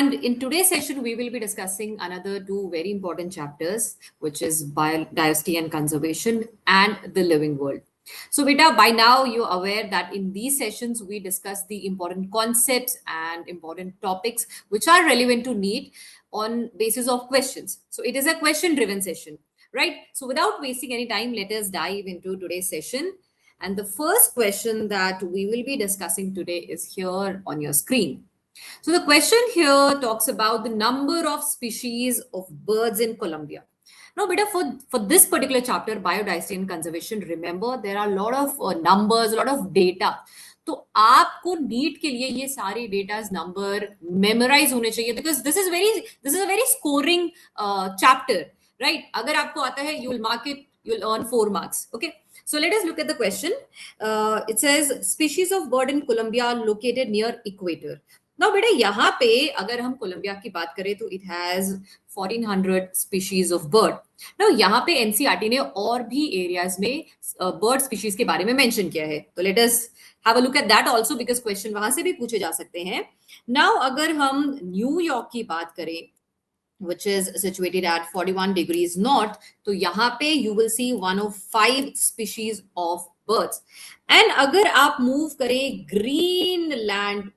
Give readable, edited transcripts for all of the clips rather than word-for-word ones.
And in today's session, we will be discussing another two very important chapters, which is biodiversity and conservation and the living world. So, beta, by now you're aware that in these sessions, we discuss the important concepts and important topics which are relevant to NEET on basis of questions. So, it is a question-driven session, right? So, without wasting any time, let us dive into today's session. And the first question that we will be discussing today is here on your screen. So the question here talks about the number of species of birds in Colombia. Now, beta, for this particular chapter, biodiversity and conservation, remember there are a lot of numbers, a lot of data. तो आपको NEET के लिए ये सारे datas number memorise होने चाहिए because this is a very scoring chapter right. अगर आपको आता है you will mark it, you will earn 4 marks. Okay, so let us look at the question. It says species of bird in Colombia located near equator. Now बेटा यहाँ पे अगर हम Colombia की बात करें तो it has 1400 species of bird. Now यहाँ पे NCERT ने और भी areas में bird species के बारे में mention किया है. तो let us have a look at that also because question वहां से भी पूछे जा सकते हैं. Now अगर हम न्यूयॉर्क की बात करें which is situated at 41 degrees north, तो यहाँ पे you will see one of 5 species of birds. And अगर आप move करें Greenland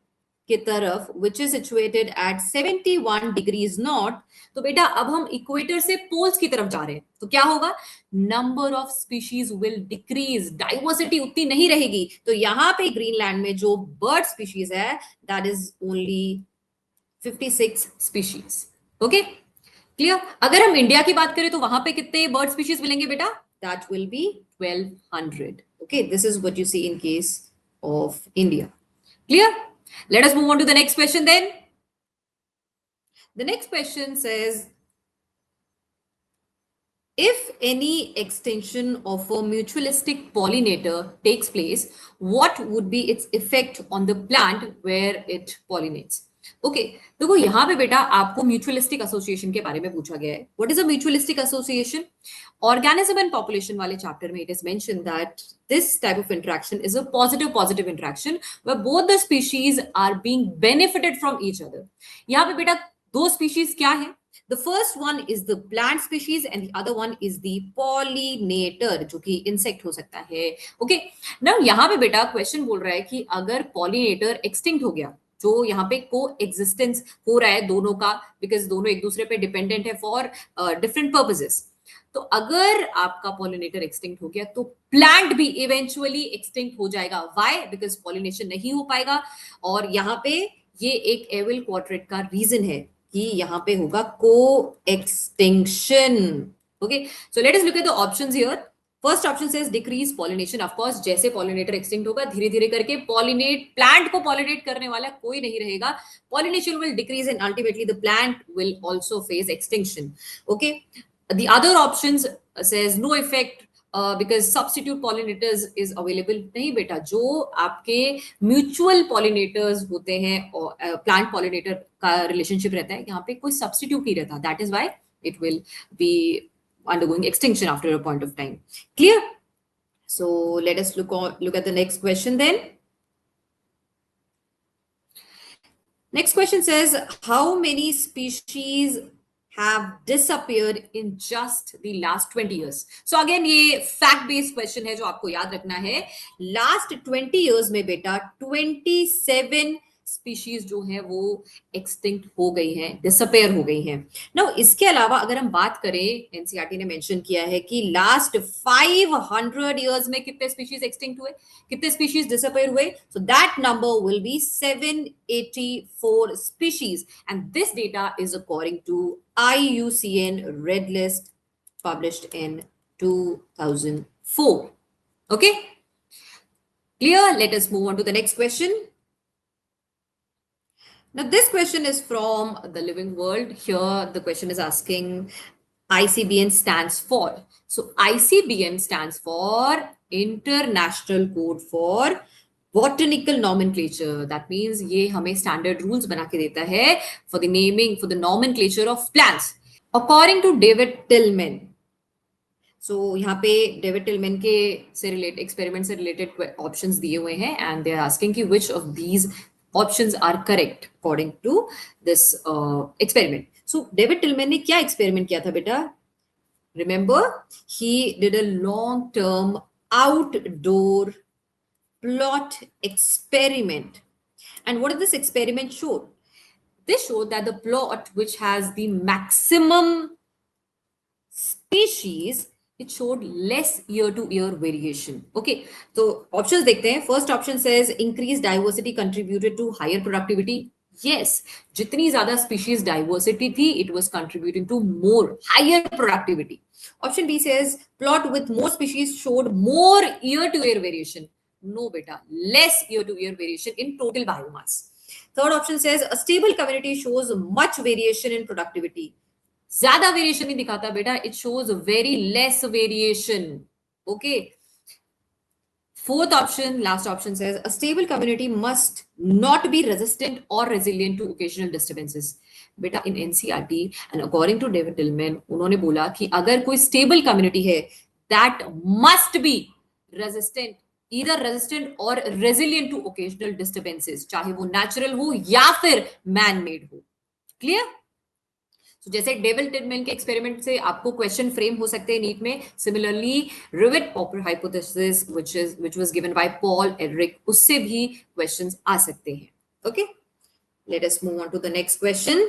की तरफ which is situated at 71 degrees north, तो बेटा अब हम इक्वेटर से पोल्स की तरफ जा रहे हैं तो क्या होगा, number of species will decrease, diversity उतनी नहीं रहेगी. तो यहाँ पे ग्रीनलैंड में जो बर्ड स्पीशीज है that is only 56 species. Okay clear. अगर हम इंडिया की बात करें तो वहां पे कितने बर्ड स्पीशीज मिलेंगे बेटा, that will be 1200. Okay, this is what you see in case of India. Clear. Let us move on to the next question then. The next question says, if any extinction of a mutualistic pollinator takes place, what would be its effect on the plant where it pollinates? Okay, देखो यहाँ पे बेटा आपको mutualistic association के बारे में पूछा गया है. What is a mutualistic association? Organism and population वाले चैप्टर में it is mention that this type of interaction is a positive interaction where both the species are being benefited from each other. यहाँ पे बेटा दो species क्या है? The first one is the plant species and the other one is the pollinator, जो कि insect हो सकता है. Okay, now यहाँ पे बेटा क्वेश्चन बोल रहा है कि अगर pollinator extinct हो गया, जो यहाँ पे को एग्जिस्टेंस हो रहा है दोनों का, बिकॉज दोनों एक दूसरे पे डिपेंडेंट है फॉर डिफरेंट पर्पसेस. तो अगर आपका पॉलिनेटर एक्सटिंक्ट हो गया तो प्लांट भी इवेंचुअली एक्सटिंक्ट हो जाएगा. व्हाई? बिकॉज पॉलिनेशन नहीं हो पाएगा. और यहाँ पे ये एक एविल क्वाड्रेट का रीजन है कि यहाँ पे होगा को extinction. Okay, so let us look at the options here. First option says decrease pollination. Of course जैसे पॉलिनेटर एक्सटिंक्ट होगा धीरे धीरे करके पॉलिनेट, प्लांट को पॉलिनेट करने वाला कोई नहीं रहेगा. Pollination will decrease and ultimately the plant will also face extinction. Okay, the other options says no effect because substitute pollinators is available. नहीं बेटा, जो आपके म्यूचुअल पॉलिनेटर्स होते हैं और प्लांट पॉलिनेटर का रिलेशनशिप रहता है, यहाँ पे कोई सब्स्टिट्यूट नहीं रहता. That is why it will be undergoing extinction after a point of time. Clear? So let us look at the next question then. Next question says, how many species have disappeared in just the last 20 years? So again ये fact based question है जो आपको याद रखना है. Last 20 years में बेटा 27 species जो है वो एक्सटिंक्ट हो गई हैं, डिसअपेयर हो गई हैं. नाउ इसके अलावा अगर हम बात करें, एनसीईआरटी ने मेंशन किया है कि लास्ट 500 इयर्स में कितने स्पीशीज एक्सटिंक्ट हुए, कितने स्पीशीज डिसअपेयर हुए. So that number will be 784 species and this data is according to IUCN red list published in 2004. Okay clear. Let us move on to the next question. Now this question is from the living world. Here the question is asking ICBN stands for. So ICBN stands for International Code for Botanical Nomenclature. That means ये हमें standard rules बना के देता है for the naming, for the nomenclature of plants. According to David Tillman. So यहाँ पे David Tilman के से रिलेटेड एक्सपेरिमेंट से रिलेटेड ऑप्शंस दिए हुए हैं एंड दे आर आस्किंग कि which of these Options are correct according to this experiment. So David Tilman ने क्या experiment किया था बेटा? Remember, he did a long term outdoor plot experiment. And what did this experiment show? This showed that the plot which has the maximum species, it showed less year to year variation. Okay, so options dekhte hain. First option says increased diversity contributed to higher productivity. Yes, jitni zyada species diversity thi, it was contributing to more higher productivity. Option B says plot with more species showed more year to year variation. No beta, less year to year variation in total biomass. Third option says a stable community shows much variation in productivity. ज्यादा variation नहीं दिखाता बेटा, it shows very less variation. Okay. Fourth option, last option says a stable community must not be resistant or resilient to occasional disturbances. बेटा in NCERT and according to David Tillman, उन्होंने बोला कि अगर कोई stable community है, that must be resistant, either resistant or resilient to occasional disturbances, चाहे वो natural हो या फिर man made हो. Clear? So, जैसे डेविड टिलमैन के एक्सपेरिमेंट से आपको क्वेश्चन फ्रेम हो सकते हैं नीट में, similarly rivet popper hypothesis which was given by Paul Ehrlich, उससे भी क्वेश्चंस आ सकते हैं. Okay, let us move on to the next question.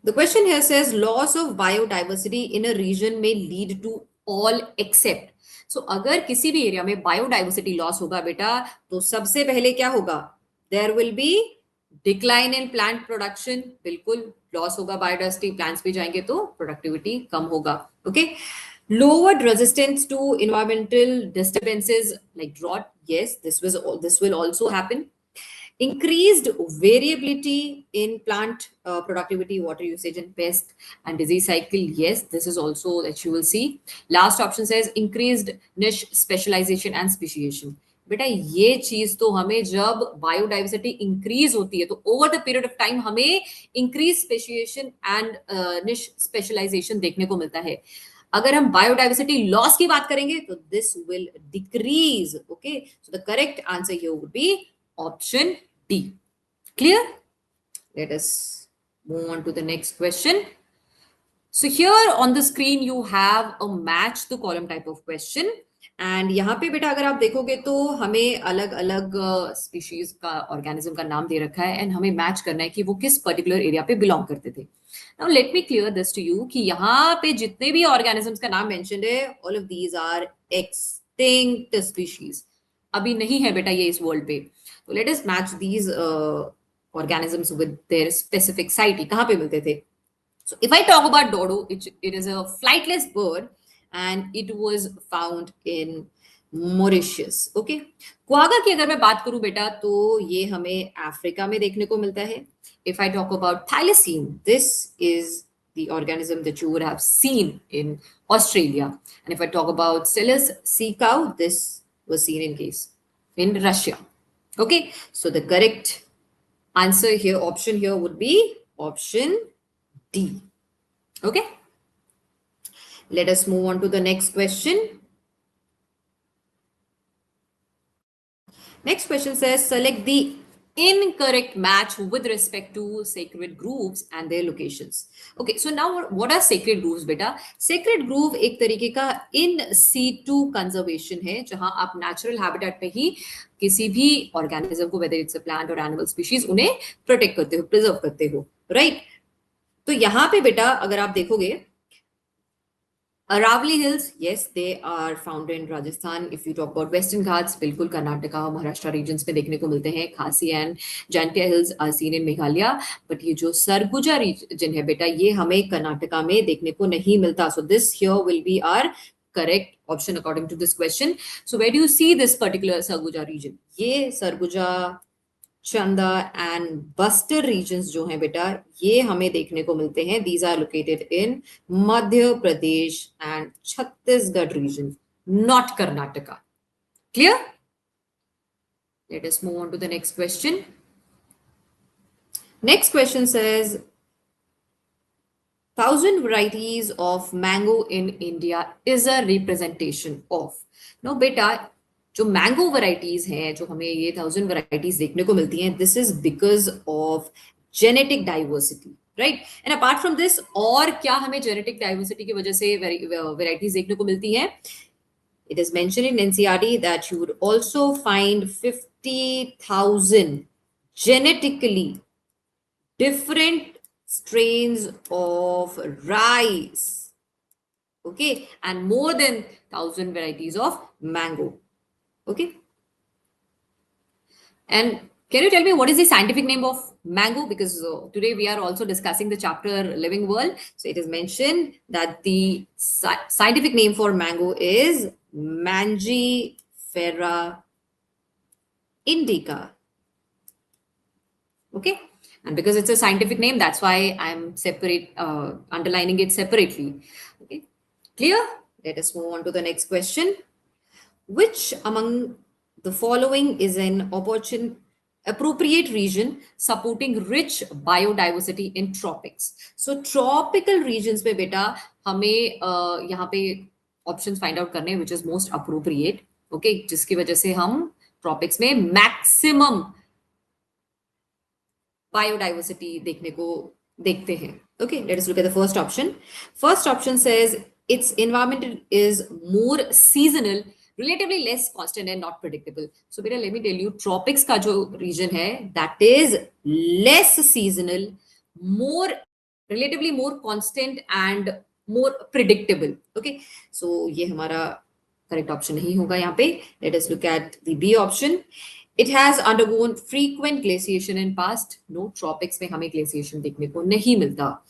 The question here says loss of biodiversity in a region may lead to all except. So अगर किसी भी area में biodiversity loss होगा बेटा, तो सबसे पहले क्या होगा? There will be decline in plant production. बिल्कुल लॉस होगा बायोडाइवर्सिटी, प्लांट्स भी जाएंगे तो प्रोडक्टिविटी कम होगा. Okay. Lowered resistance to environmental disturbances like drought. Yes, this will also happen. Increased variability in plant productivity, water usage, and pest and disease cycle. Yes, this is also that you will see. Last option says increased niche specialization and speciation. बेटा ये चीज तो हमें जब biodiversity increase होती है तो over the period of time हमें इंक्रीज स्पेशिएशन एंड निश स्पेशलाइजेशन देखने को मिलता है. अगर हम बायोडाइवर्सिटी लॉस की बात करेंगे तो this will decrease. Okay, so the correct answer here would be option D. Clear? Let us move on to the next question. So here on the screen you have a match the column type of question. And यहाँ पे बेटा अगर आप देखोगे तो हमें अलग अलग स्पीशीज का ऑर्गेनिज्म का नाम दे रखा है एंड हमें मैच करना है कि वो किस पर्टिकुलर एरिया पे बिलोंग करते थे. Now let me clear this to you कि यहाँ पे जितने भी ऑर्गेनिजम्स का नाम मेंशन्ड है, all of these are extinct species. अभी नहीं है बेटा ये इस वर्ल्ड पे. तो let us match these organisms with their specific site. कहाँ पे मिलते थे? So if I talk about dodo, it is a flightless bird and it was found in Mauritius. Okay. Quagga की अगर मैं बात करूं बेटा तो ये हमें अफ्रीका में देखने को मिलता है. If I talk about thylacine, this is the organism that you would have seen in Australia. And if I talk about Selous sea cow, this was seen in Russia. Okay. So the correct answer here, option here would be option D. Okay. Let us move on to the next question. Next question says select the incorrect match with respect to sacred groves and their locations. Okay, so now what are sacred groves beta? Sacred grove एक तरीके का in situ conservation है जहां आप natural habitat पे ही किसी भी organism को, whether it's a plant or animal species, उन्हें protect करते हो, preserve करते हो, right? तो यहां पे बेटा अगर आप देखोगे Aravalli hills, yes they are found in Rajasthan. If you talk about Western Ghats, बिल्कुल कर्नाटका महाराष्ट्र रीजन्स में देखने को मिलते हैं. Khasi and Jaintia hills are seen in Meghalaya. But ये जो सरगुजा रीजन है बेटा ये हमें कर्नाटका में देखने को नहीं मिलता. So this here will be our correct option according to this question. So where do you see this particular Surguja region? ये सरगुजा, चंदा एंड बस्तर रीजन्स जो हैं बेटा ये हमें देखने को मिलते हैं. These are located in Madhya Pradesh and Chhattisgarh region, not Karnataka. Clear? Let us move on to the next question. Next question says 1000 varieties of mango in India is a representation of. Now beta जो मैंगो वैरायटीज हैं, जो हमें ये 1000 varieties देखने को मिलती हैं, this is because of genetic diversity, right? And apart from this, और क्या हमें जेनेटिक डाइवर्सिटी की वजह से वैरायटीज देखने को मिलती हैं? It is mentioned in NCRT that you would also find 50,000 genetically different strains of rice, okay, and more than 1000 varieties of mango, okay. And can you tell me what is the scientific name of mango? Because today we are also discussing the chapter Living World. So it is mentioned that the scientific name for mango is Mangifera indica. Okay. And because it's a scientific name, that's why I'm underlining it separately. Okay. Clear? Let us move on to the next question. Which among the following is an appropriate region supporting rich biodiversity in tropics? So tropical regions में बेटा हमें यहाँ पे options find out करने which is most appropriate, okay, जिसकी वजह से हम tropics में maximum biodiversity देखते हैं. Okay, let us look at the first option. First option says its environment is more seasonal, relatively less constant and not predictable. So beta, let me tell you, tropics का जो region है, that is less seasonal, relatively more constant and more predictable. Okay, so ये हमारा correct option नहीं होगा यहाँ पे. Let us look at the B option. It has undergone frequent glaciation in past. No, tropics में हमें glaciation देखने को नहीं मिलता.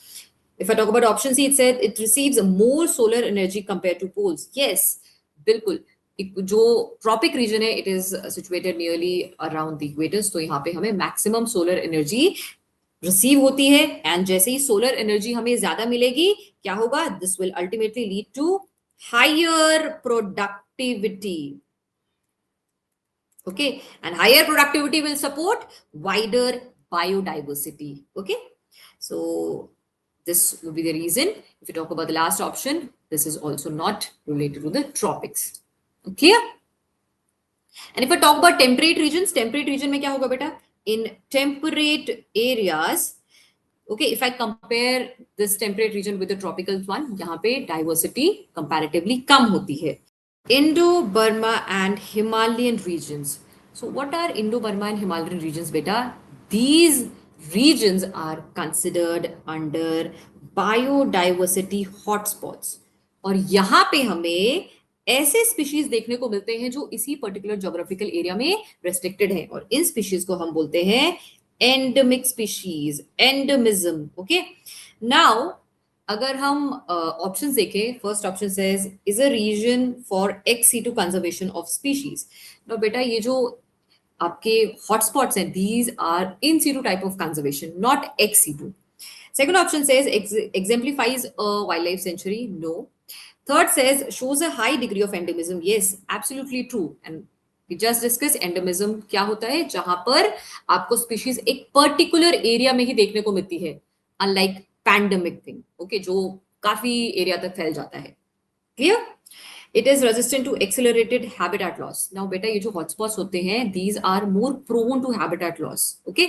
If I talk about option C, it said it receives more solar energy compared to poles. Yes, बिल्कुल. जो tropic region है, it is situated nearly around the equators. तो यहाँ पे हमें maximum solar energy receive होती है. And जैसे ही solar energy हमें ज़्यादा मिलेगी, क्या होगा? This will ultimately lead to higher productivity. Okay, and higher productivity will support wider biodiversity. Okay, so this will be the reason. If you talk about the last option, this is also not related to the tropics. Clear? And if I talk about temperate regions में क्या होगा बेटा? In temperate areas, okay, if I compare this temperate region with the tropical one, यहाँ पे diversity comparatively कम होती है. Indo-Burma and Himalayan regions. So what are Indo-Burma and Himalayan regions, beta? These regions are considered under biodiversity hotspots. और यहाँ पे हमें ऐसे species देखने को मिलते हैं जो इसी पर्टिकुलर ज्योग्राफिकल एरिया में रेस्ट्रिक्टेड हैं, और इन स्पीशीज को हम बोलते हैं endemic species, endemism. Okay, now अगर हम ऑप्शंस देखें, first option says is a region for ex situ conservation of species. तो बेटा ये जो आपके हॉटस्पॉट्स हैं, these are in situ type of conservation, not ex situ. Second option says exemplifies a wildlife sanctuary. No. Third says shows a high degree of endemism. Yes, absolutely true. And we just discussed endemism क्या होता है, जहां पर आपको species एक particular area में ही देखने को मिलती है, अनलाइक पैंडेमिक थिंग, ओके, जो काफी एरिया तक फैल जाता है. Clear? It is resistant to accelerated habitat loss. Now बेटा ये जो हॉटस्पॉट्स होते हैं, these are more prone to habitat loss. Okay,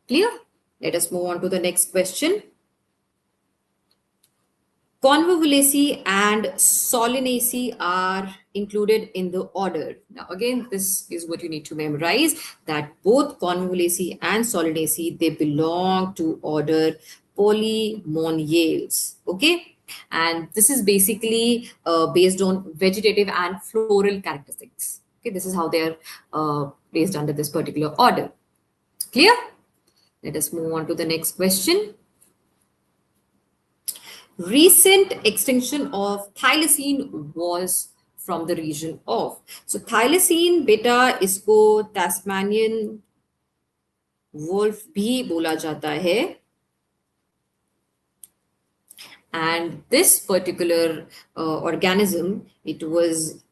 clear? Let us move on to the next question. Convolvulaceae and Solanaceae are included in the order. Now, again, this is what you need to memorize, that both Convolvulaceae and Solanaceae, they belong to order Polymoniales. Okay? And this is basically based on vegetative and floral characteristics. Okay, this is how they are placed under this particular order. Clear? Let us move on to the next question. Recent extinction of thylacine was from the region of. So thylacine beta इसको Tasmanian wolf भी बोला जाता है. And this particular organism, it was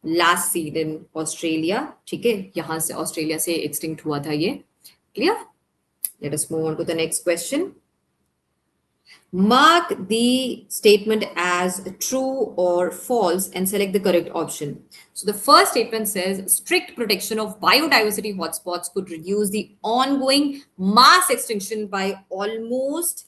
last seen in Australia. ठीक है, यहाँ से Australia से extinct हुआ था ये. Clear? Let us move on to the next question. Mark the statement as true or false and select the correct option. So the first statement says strict protection of biodiversity hotspots could reduce the ongoing mass extinction by almost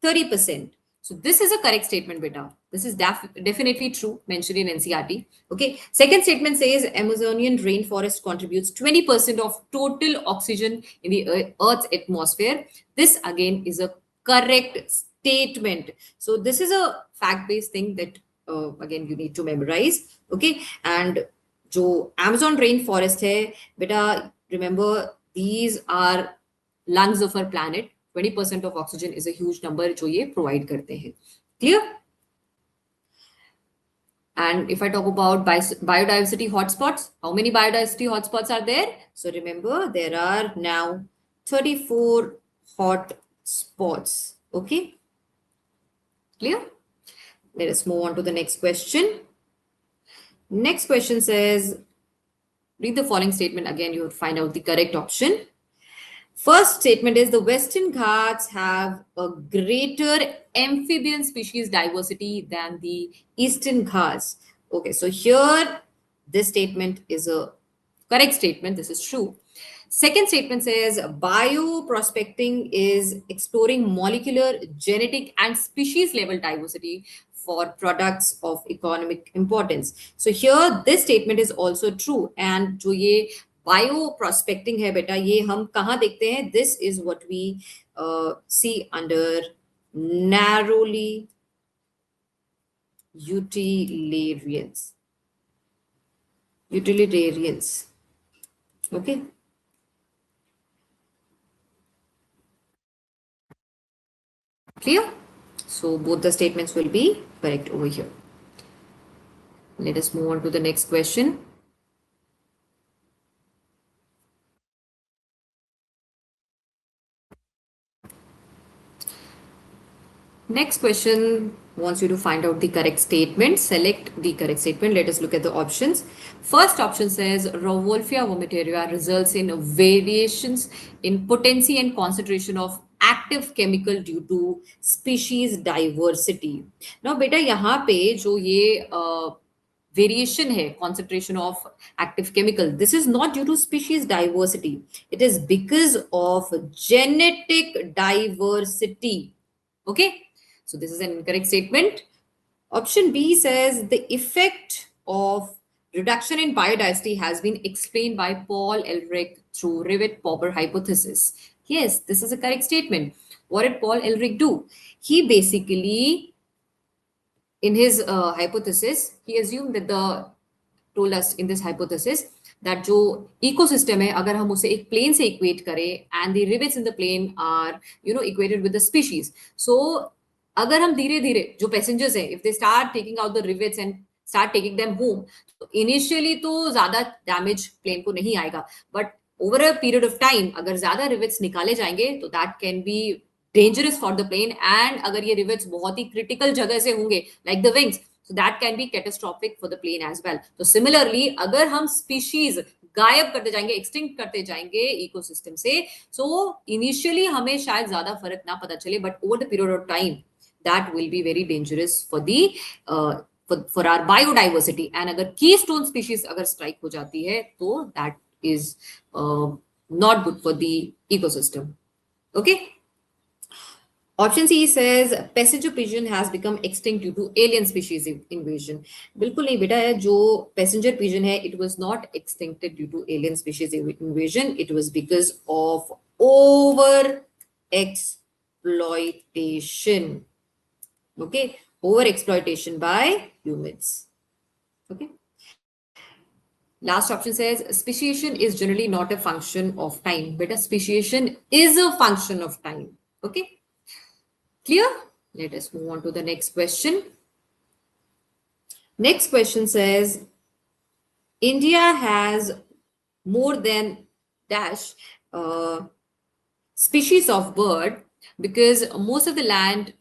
30%. So this is a correct statement, beta. This is definitely true, mentioned in NCRT. Okay. Second statement says Amazonian rainforest contributes 20% of total oxygen in the Earth's atmosphere. This again is a correct statement. So this is a fact-based thing that again you need to memorize. Okay. And जो Amazon rainforest है, beta, remember these are lungs of our planet. 20% of oxygen is a huge number जो ये provide करते हैं. Clear? And if I talk about biodiversity hotspots, how many biodiversity hotspots are there? So remember, there are now 34 hot spots. Okay? Clear? Let us move on to the next question. Next question says, read the following statement again, you will find out the correct option. First statement is the Western Ghats have a greater amphibian species diversity than the Eastern Ghats. Okay, so here this statement is a correct statement. This is true. Second statement says bioprospecting is exploring molecular, genetic, and species level diversity for products of economic importance. So here this statement is also true. And जो ये bio prospecting है बेटा, ये हम कहाँ देखते हैं? This is what we see under narrowly utilitarians. Okay. Clear? So both the statements will be correct over here. Let us move on to the next question. Next question wants you to find out the correct statement. Select the correct statement. Let us look at the options. First option says Rauwolfia vomitoria results in variations in potency and concentration of active chemical due to species diversity. Now, beta, यहाँ पे जो ये variation है concentration of active chemical, this is not due to species diversity. It is because of genetic diversity. Okay. So this is an incorrect statement. Option B says the effect of reduction in biodiversity has been explained by Paul Ehrlich through Rivet-Popper hypothesis. Yes, this is a correct statement. What did Paul Ehrlich do? He basically, in his hypothesis, he assumed that told us in this hypothesis that जो ecosystem है, अगर हम उसे एक plane से equate करें and the rivets in the plane are equated with the species. So अगर हम धीरे धीरे जो पैसेंजर्स हैं, if they start taking out the rivets and start taking them home, तो initially तो ज्यादा डैमेज प्लेन को नहीं आएगा, but over a period of time अगर ज्यादा रिवेट्स निकाले जाएंगे तो that can be dangerous for the plane. And अगर ये रिवेट्स बहुत ही क्रिटिकल जगह से होंगे like the wings, so that can be catastrophic for the plane as well. So similarly, अगर हम species गायब करते जाएंगे, एक्सटिंक्ट करते जाएंगे इकोसिस्टम से, so initially हमें शायद ज्यादा फर्क ना पता चले, but over the period of time that will be very dangerous for the for our biodiversity. And अगर keystone species अगर strike हो जाती है तो that is not good for the ecosystem. Okay. Option C says passenger pigeon has become extinct due to alien species invasion. बिल्कुल नहीं बेटा, है जो passenger pigeon है, it was not extincted due to alien species invasion. It was because of over exploitation. Okay, over exploitation by humans. Okay. Last option says speciation is generally not a function of time. Beta, speciation is a function of time. Okay. Clear? Let us move on to the next question. Next question says India has more than dash species of bird because most of the land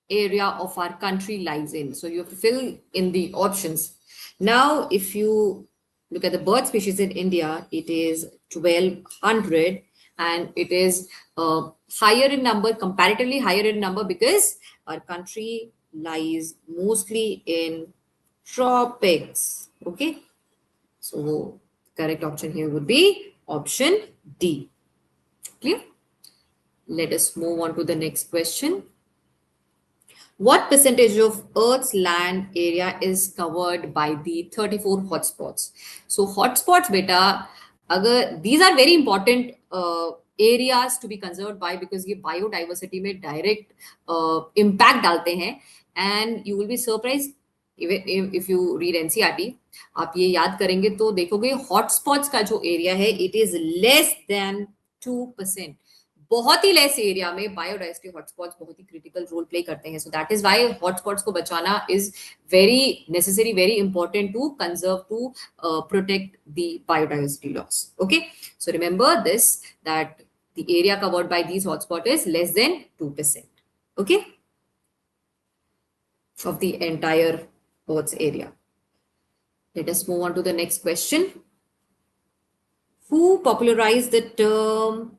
area of our country lies in. So you have to fill in the options. Now, if you look at the bird species in India, it is 1200 and it is higher in number, comparatively higher in number because our country lies mostly in tropics. Okay, so correct option here would be option D. Clear? Let us move on to the next question. What percentage of Earth's land area is covered by the 34 hotspots? So hotspots, beta, अगर these are very important areas to be conserved by because ये biodiversity में direct impact डालते हैं and you will be surprised if you read NCERT आप ये याद करेंगे तो देखोगे हॉटस्पॉट्स का जो एरिया है it is less than 2%. बहुत ही लेस एरिया में बायोडाइवर्सिटी हॉटस्पॉट्स बहुत ही क्रिटिकल रोल प्ले करते हैं so that is why hotspots को बचाना is very necessary very important to conserve to protect the biodiversity loss okay so remember this that the area covered by these hotspot is less than 2% okay of the entire Earth's area. Let us move on to the next question. Who popularized the term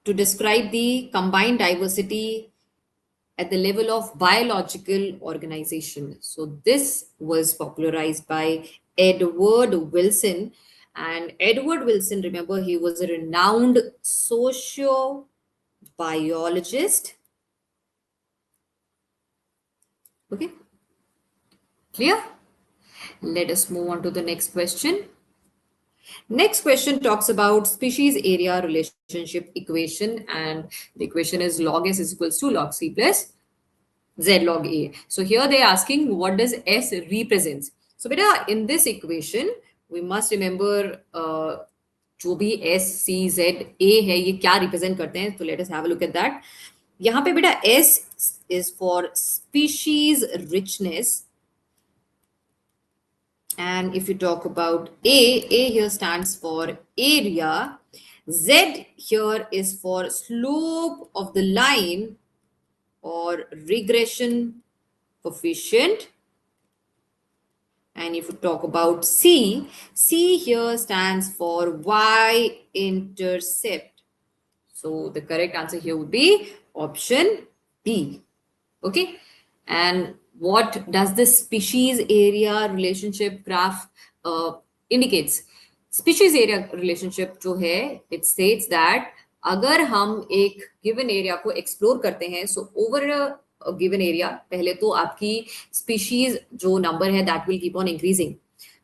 to describe the combined diversity at the level of biological organization? So this was popularized by Edward Wilson. And Edward Wilson, remember, he was a renowned sociobiologist. Okay, clear? Let us move on to the next question. Next question talks about species area relationship equation, and the equation is log s is equals to log c plus z log a. So here they are asking what does s represents. So beta in this equation we must remember जो भी s c z a है ये क्या represent करते हैं. So let us have a look at that. यहाँ पे बेटा S is for species richness, and if you talk about A here stands for area, Z here is for slope of the line or regression coefficient, and if you talk about C here stands for y-intercept. So the correct answer here would be option B. Okay, and what does the species area relationship graph indicates? Species area relationship जो है, it states that अगर हम एक given area को explore करते हैं, so over a given area, पहले तो आपकी species जो number है that will keep on increasing.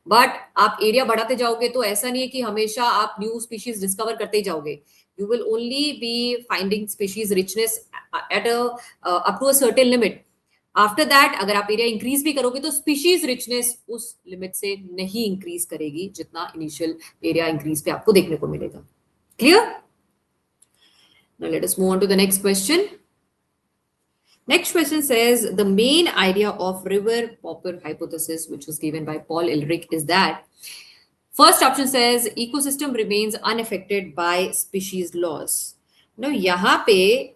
But आप एरिया बढ़ाते जाओगे तो ऐसा नहीं है कि हमेशा आप न्यू स्पीशीज डिस्कवर करते ही जाओगे. You will only be finding species richness at a up to a certain limit. After that, अगर आप एरिया इंक्रीज भी करोगे तो स्पीशीज रिचनेस उस लिमिट से नहीं इंक्रीज करेगी जितना इनिशियल एरिया इंक्रीज पे आपको देखने को मिलेगा. Clear? Now let us move on to the next question. Next question says the main idea of river popper hypothesis, which was given by Paul Ehrlich, is that first option says ecosystem remains unaffected by species loss. Now, यहाँ पे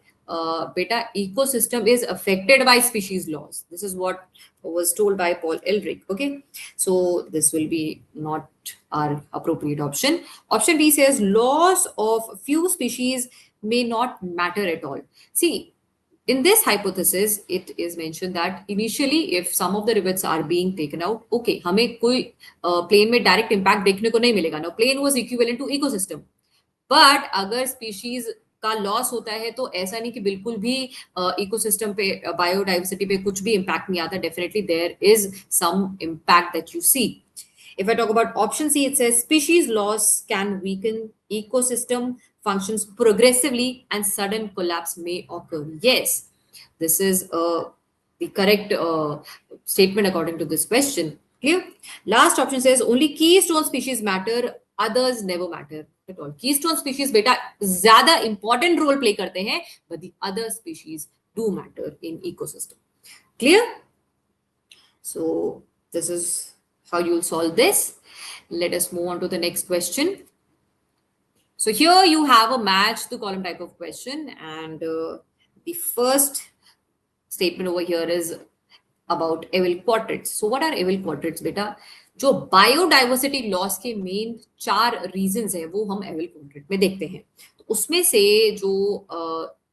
beta ecosystem is affected by species loss. This is what was told by Paul Ehrlich. Okay, so this will be not our appropriate option. Option B says loss of few species may not matter at all. See, in this hypothesis, it is mentioned that initially, if some of the rivets are being taken out, okay, हमें कोई plain में direct impact देखने को नहीं मिलेगा. Now, plain was equivalent to ecosystem. But अगर species का loss होता है तो ऐसा नहीं कि बिल्कुल भी ecosystem पे biodiversity पे कुछ भी impact नहीं आता. Definitely, there is some impact that you see. If I talk about option C, it says species loss can weaken ecosystem functions progressively and sudden collapse may occur. Yes, this is the correct statement according to this question. Clear? Last option says only keystone species matter, others never matter at all. Keystone species beta zyada important role play karte hain, but the other species do matter in ecosystem. Clear? So this is how you'll solve this. Let us move on to the next question. So here you have a match the column type of question, and the first statement over here is about Ewell quadrants. So what are Ewell quadrants, beta? जो biodiversity loss के main 4 reasons है वो हम एवल quadrant में देखते हैं. तो उसमें से जो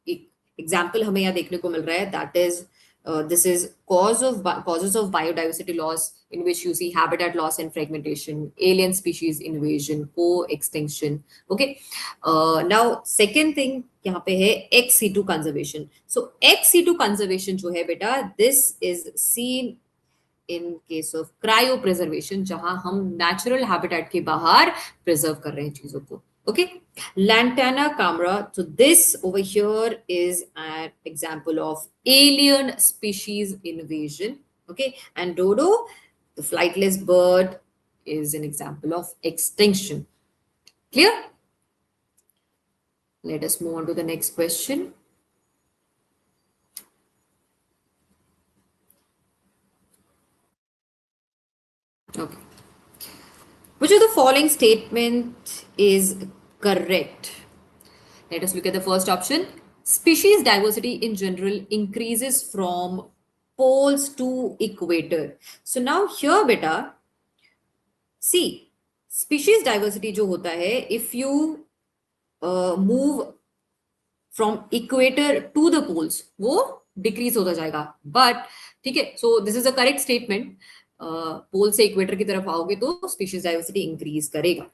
एक एग्जांपल हमें यहाँ देखने को मिल रहा है that is This is causes of biodiversity loss, in which you see habitat loss and fragmentation, alien species invasion, co-extinction. Okay. Now second thing यहाँ पे है ex-situ conservation. So ex-situ conservation जो है बेटा, this is seen in case of cryopreservation, जहां हम natural habitat के बाहर preserve कर रहे हैं चीजों को. Okay. Lantana camera. So this over here is an example of alien species invasion. Okay. And dodo, the flightless bird, is an example of extinction. Clear? Let us move on to the next question. Okay. Which of the following statement is correct? Let us look at the first option. Species diversity in general increases from poles to equator. So now here beta, see, species diversity जो होता है, if you move from equator to the poles, वो decrease होता जाएगा. But ठीक है, so this is a correct statement. पोल से equator की तरफ आओगे तो स्पीशीज डाइवर्सिटी इंक्रीज करेगा.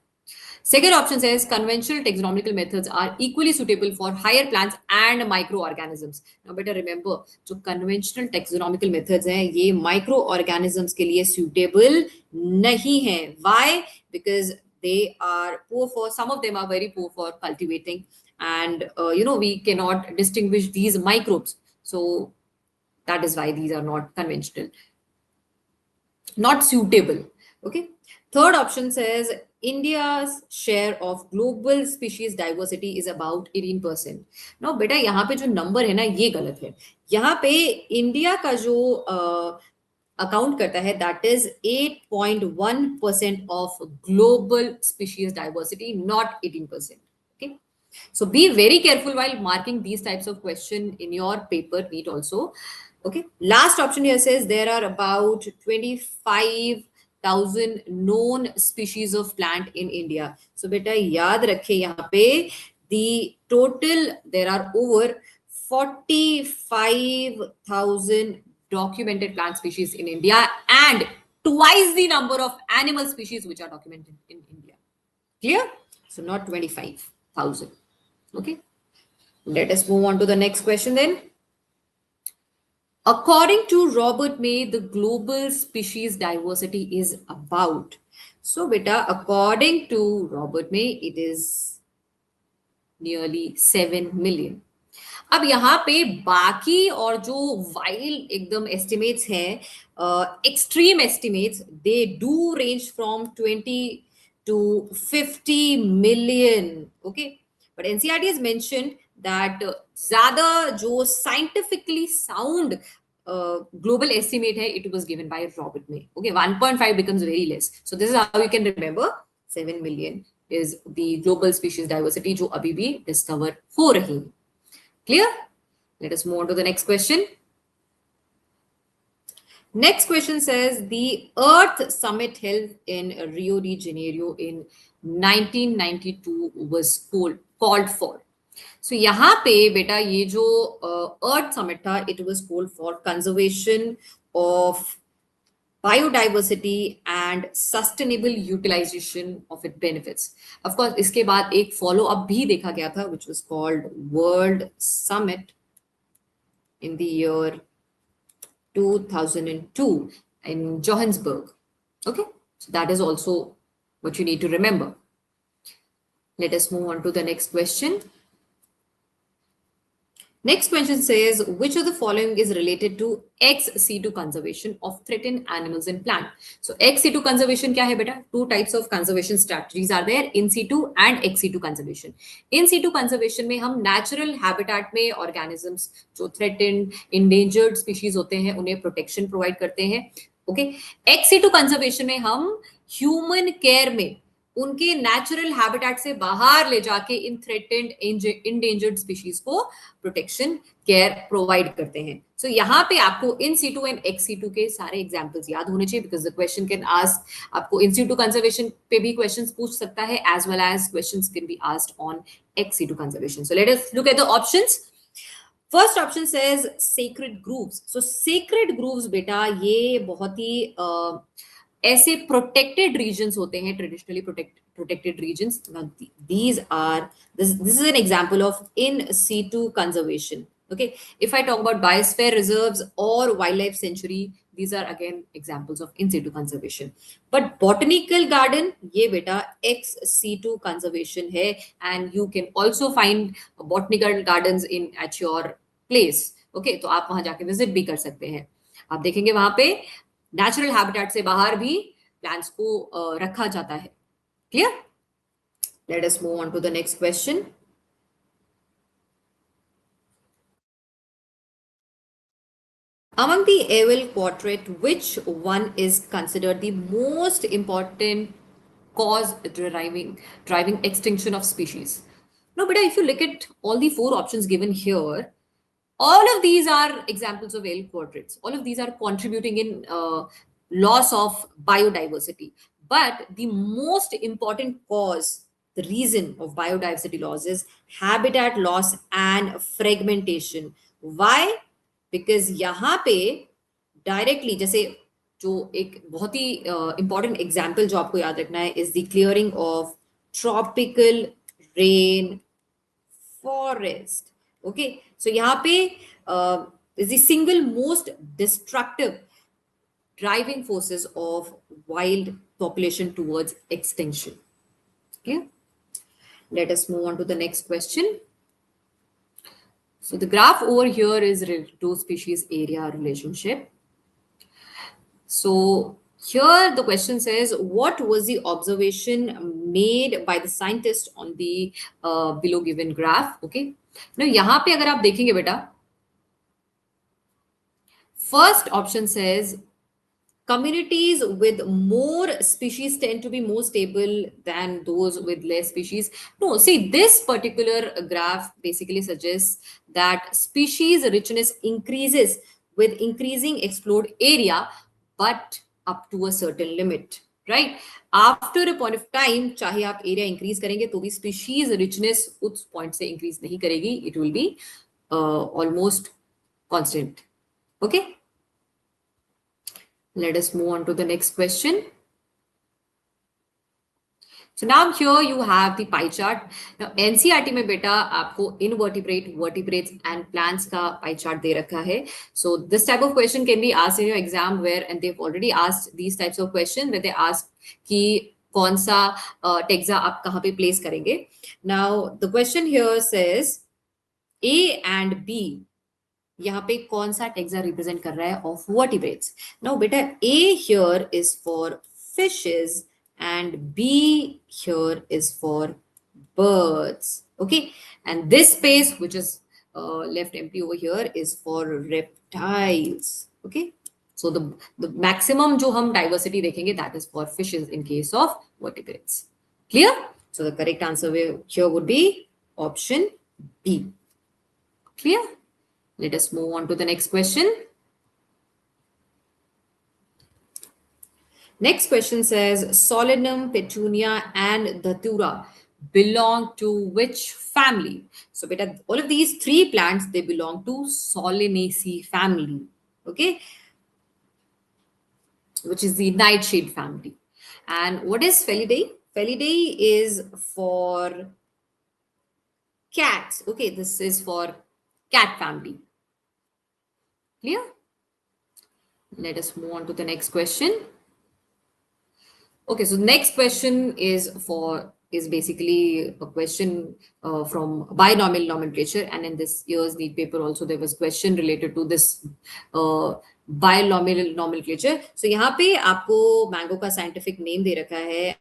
Second option says conventional taxonomical methods are equally suitable for higher plants and microorganisms. Now better remember, जो conventional taxonomical methods हैं ये microorganisms के लिए suitable नहीं है. Why? Because they are poor for, some of them are very poor for cultivating, and we cannot distinguish these microbes. So that is why these are not conventional, not suitable. Okay. Third option says India's share of global species diversity is about 18%. Now बेटा यहाँ पे जो number है ना ये गलत है. यहाँ पे इंडिया का जो अकाउंट करता है that is 8.1% of global species diversity, not 18%. Okay. So be very careful while marking these types of question in your paper NEET also. Okay. Last option here says there are about 25,000 known species of plant in India. So beta yaad rakhe yahan pe the total, there are over 45,000 documented plant species in India and twice the number of animal species which are documented in India. Clear? So not 25,000. Okay. Let us move on to the next question then. According to Robert May, the global species diversity is about. So beta, according to Robert May, it is nearly 7 million. अब यहाँ पे बाकी और जो wild एकदम estimates हैं, extreme estimates, they do range from 20 to 50 million. Okay. But NCERT has mentioned that ज़्यादा जो scientifically sound global estimate है, it was given by Robert May. Okay, 1.5 becomes very less. So this is how you can remember 7 million is the global species diversity जो अभी भी discover हो रही है. Clear? Let us move on to the next question. Next question says the Earth Summit held in Rio de Janeiro in 1992 was called for. So यहाँ पे बेटा ये जो Earth Summit था, it was called for conservation of biodiversity and sustainable utilization of its benefits. Of course, इसके बाद एक follow up भी देखा गया था, which was called World Summit in the year 2002 in Johannesburg. Okay, so that is also what you need to remember. Let us move on to the next question. Next question says, which of the following is related to ex situ conservation of threatened animals and plant? So ex situ conservation क्या है बेटा? Two types of conservation strategies are there, in situ and ex situ conservation. In situ conservation में हम natural habitat में organisms जो threatened, endangered species होते हैं उन्हें protection provide करते हैं. Okay. Ex situ conservation में हम human care में उनके नेचुरल हैबिटेट से बाहर ले जाके इन थ्रेटेंड इंडेंजर्ड स्पीशीज को प्रोटेक्शन केयर प्रोवाइड करते हैं. सो यहाँ पे आपको in situ and ex situ के सारे एग्जांपल्स याद होने चाहिए, because the question can ask, आपको इन सीटू कंजर्वेशन पे भी क्वेश्चंस पूछ सकता है as well as questions can be asked on ex situ conservation. So let us look at the options. First option says sacred groves. So sacred groves बेटा ये बहुत ही ऐसे प्रोटेक्टेड रीजन्स होते हैं, traditionally protected regions. Now these are this is an example of in situ conservation. Okay, if I talk about biosphere reserves or wildlife sanctuary, these are again examples of in situ conservation. But botanical garden ये बेटा ex situ conservation है, and you can also find botanical gardens in at your place. Okay, तो आप वहां जाके visit भी कर सकते हैं. आप देखेंगे वहां पे नेचुरल हैबिटेट से बाहर भी प्लांट्स को रखा जाता है. Clear? Let us move on to the next question. Among the Ewell Quartet, which one is considered the most important cause driving extinction of species? No, but if you look at all the four options given here, all of these are examples of Ewell Quartets. All of these are contributing in loss of biodiversity. But the most important cause, the reason of biodiversity loss is habitat loss and fragmentation. Why? Because यहाँ पे directly, जैसे जो एक बहुत ही important example जो आपको याद रखना है is the clearing of tropical rain forest. Okay, so यहाँ पे is the single most destructive driving forces of wild population towards extinction. Okay, let us move on to the next question. So the graph over here is to species area relationship. So here the question says, what was the observation made by the scientist on the below given graph? Okay, now यहाँ पे अगर आप देखेंगे बेटा, first option says communities with more species tend to be more stable than those with less species. No, see, this particular graph basically suggests that species richness increases with increasing explored area, but up to a certain limit, right? After a point of time, चाहे आप area increase करेंगे तो भी species richness उस point से increase नहीं करेगी. It will be almost constant. Okay. Let us move on to the next question. So now here you have the pie chart. Now NCERT में बेटा आपको invertebrate, vertebrates and plants का pie chart दे रखा है. So this type of question can be asked in your exam where, and they've already asked these types of questions where they ask कि कौन सा taxa आप कहाँ पे place करेंगे. Now the question here says A and B यहाँ पे कौन सा टेक्सा रिप्रेजेंट कर रहा है ऑफ वर्टिब्रेट्स. नाउ बेटा A here is for fishes and B here is for birds. Okay, and this space which is left empty over here is for reptiles. Okay, so the maximum जो हम diversity देखेंगे that is for fishes in case of vertebrates. Clear? So the correct answer here would be option B. Clear? Let us move on to the next question. Next question says Solanum, Petunia, and Datura belong to which family? So, beta, all of these three plants, they belong to Solanaceae family. Okay, which is the nightshade family. And what is Felidae? Felidae is for cats. Okay, this is for cat family. Clear? Let us move on to the next question. Okay, so next question is basically a question from binomial nomenclature, and in this year's NEET paper also there was question related to this binomial nomenclature. So यहाँ पे आपको mango का scientific name दे रखा है.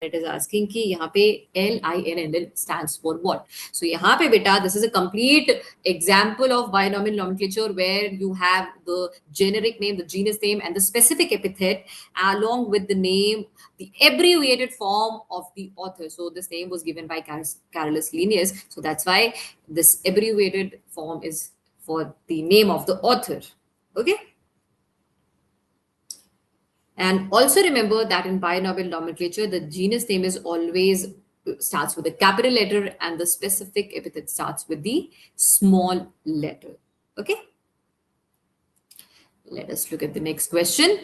It is asking कि यहाँ पे LINNL stands for what? So यहाँ पे बेटा, this is a complete example of binomial nomenclature where you have the generic name, the genus name, and the specific epithet along with the name, the abbreviated form of the author. So this name was given by Carolus Linnaeus. So that's why this abbreviated form is for the name of the author. Okay. And also remember that in binomial nomenclature, the genus name is always starts with a capital letter and the specific epithet starts with the small letter. Okay. Let us look at the next question.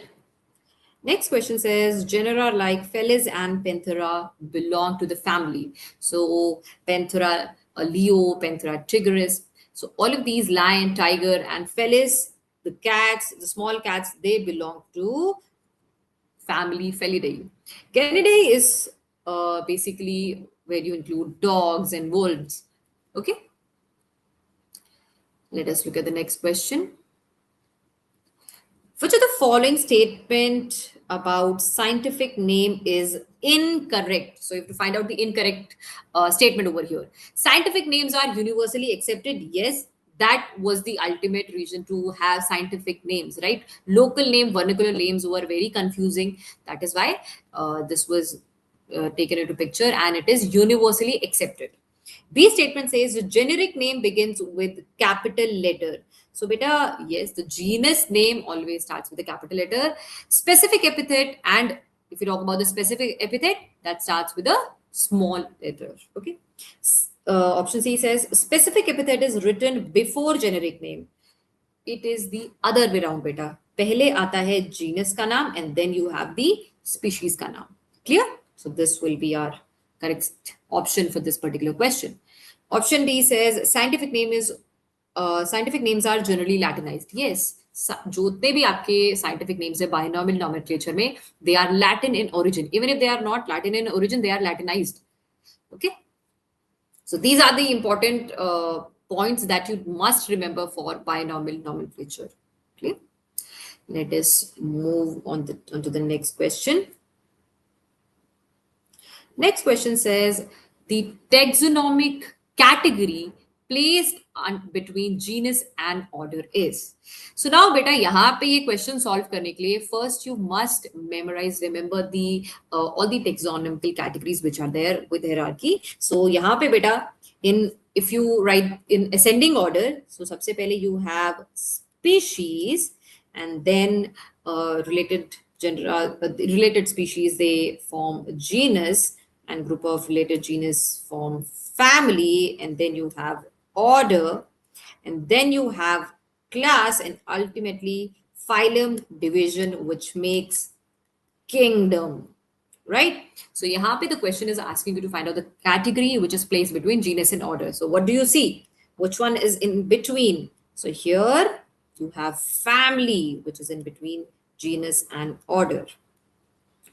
Next question says genera like Felis and Panthera belong to the family. So Panthera leo, Panthera tigris. So all of these, lion, tiger, and Felis, the cats, the small cats, they belong to family Felidae. Canidae is basically where you include dogs and wolves. Okay. Let us look at the next question. Which of the following statement about scientific name is incorrect? So you have to find out the incorrect statement over here. Scientific names are universally accepted. Yes, that was the ultimate reason to have scientific names, right? Local name, vernacular names were very confusing. That is why this was taken into picture, and it is universally accepted. B statement says the generic name begins with capital letter. So beta, yes, the genus name always starts with a capital letter. Specific epithet, and if you talk about the specific epithet, that starts with a small letter. Okay. Option C says specific epithet is written before generic name. It is the other way around, beta. पहले आता है genus का नाम and then you have the species का नाम. Clear? So this will be our correct option for this particular question. Option D says scientific names are generally Latinized. Yes, जितने भी आपके scientific names है binomial nomenclature में, they are Latin in origin. Even if they are not Latin in origin, they are Latinized. Okay. So these are the important points that you must remember for binomial nomenclature. Okay. Let us move on to the next question. Next question says the taxonomic category placed between genus and order is. So now beta यहाँ पे ये question solve करने के लिए first you must remember the all the taxonomical categories which are there with hierarchy. So यहाँ पे beta if you write in ascending order, so सबसे पहले you have species and then related species, they form a genus, and group of related genus form family, and then you have order, and then you have class, and ultimately phylum, division, which makes kingdom, right? So यहाँ पे the question is asking you to find out the category which is placed between genus and order. So what do you see? Which one is in between? So here you have family, which is in between genus and order.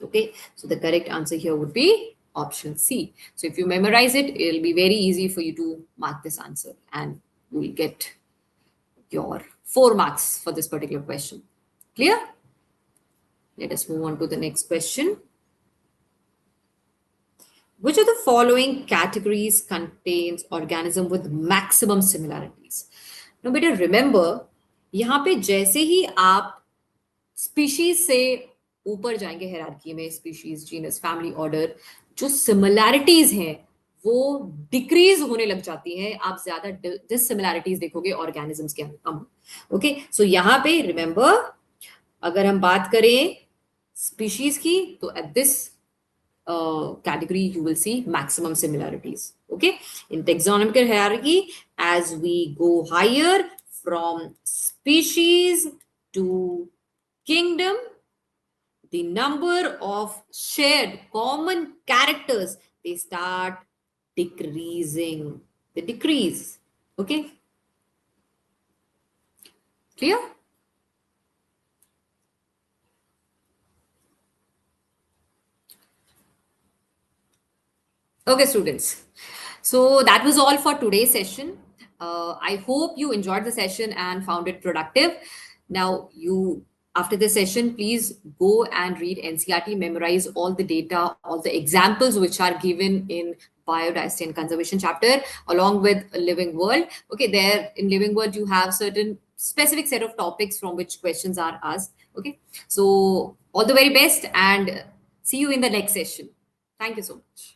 Okay, so the correct answer here would be option C. So if you memorize it, it'll be very easy for you to mark this answer and you will get your 4 marks for this particular question. Clear? Let us move on to the next question. Which of the following categories contains organism with maximum similarities? Now, better remember, यहाँ पे जैसे ही आप species से ऊपर जाएंगे hierarchy में, species, genus, family, order, जो similarities हैं वो डिक्रीज होने लग जाती है. आप ज्यादा डिससिमिलैरिटीज देखोगे ऑर्गेनिजम्स के कम. ओके, सो यहाँ पे रिमेंबर, अगर हम बात करें स्पीशीज की, तो at this category you will see maximum similarities. Okay, in taxonomical hierarchy, as we go higher from species to kingdom, the number of shared common characters, they start decreasing. They decrease. Okay, clear? Okay, students. So that was all for today's session. I hope you enjoyed the session and found it productive. Now, after this session, please go and read NCERT, memorize all the data, all the examples which are given in biodiversity and conservation chapter, along with Living World. Okay, there in Living World, you have certain specific set of topics from which questions are asked. Okay, so all the very best and see you in the next session. Thank you so much.